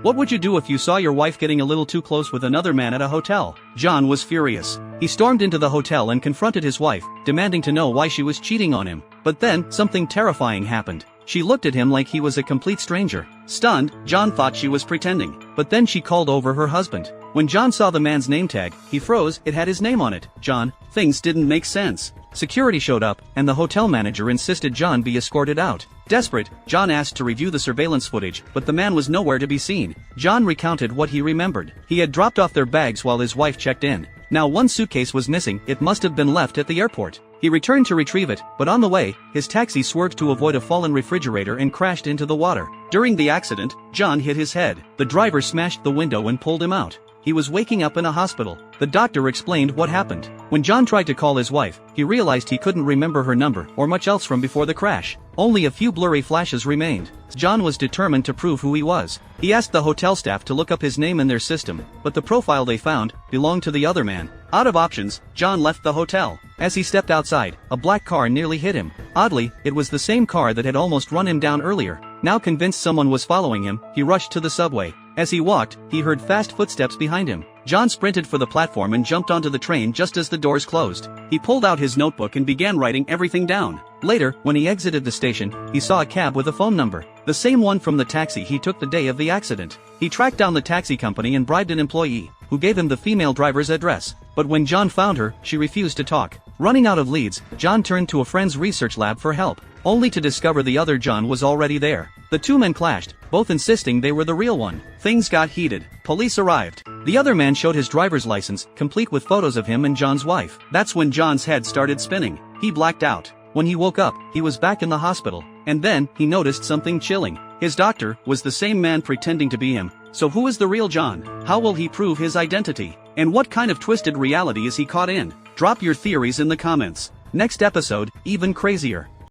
What would you do if you saw your wife getting a little too close with another man at a hotel? John was furious. He stormed into the hotel and confronted his wife, demanding to know why she was cheating on him. But then, something terrifying happened. She looked at him like he was a complete stranger. Stunned, John thought she was pretending. But then she called over her husband. When John saw the man's name tag, he froze. It had his name on it. John, things didn't make sense. Security showed up, and the hotel manager insisted John be escorted out. Desperate, John asked to review the surveillance footage, but the man was nowhere to be seen. John recounted what he remembered. He had dropped off their bags while his wife checked in. Now one suitcase was missing. It must have been left at the airport. He returned to retrieve it, but on the way, his taxi swerved to avoid a fallen refrigerator and crashed into the water. During the accident, John hit his head. The driver smashed the window and pulled him out. He was waking up in a hospital. The doctor explained what happened. When John tried to call his wife, he realized he couldn't remember her number or much else from before the crash. Only a few blurry flashes remained. John was determined to prove who he was. He asked the hotel staff to look up his name in their system, but the profile they found belonged to the other man. Out of options, John left the hotel. As he stepped outside, a black car nearly hit him. Oddly, it was the same car that had almost run him down earlier. Now convinced someone was following him, he rushed to the subway. As he walked, he heard fast footsteps behind him. John sprinted for the platform and jumped onto the train just as the doors closed. He pulled out his notebook and began writing everything down. Later, when he exited the station, he saw a cab with a phone number. The same one from the taxi he took the day of the accident. He tracked down the taxi company and bribed an employee, who gave him the female driver's address. But when John found her, she refused to talk. Running out of leads, John turned to a friend's research lab for help, only to discover the other John was already there. The two men clashed, both insisting they were the real one. Things got heated. Police arrived. The other man showed his driver's license, complete with photos of him and John's wife. That's when John's head started spinning. He blacked out. When he woke up, he was back in the hospital. And then, he noticed something chilling. His doctor was the same man pretending to be him. So who is the real John? How will he prove his identity? And what kind of twisted reality is he caught in? Drop your theories in the comments. Next episode, even crazier.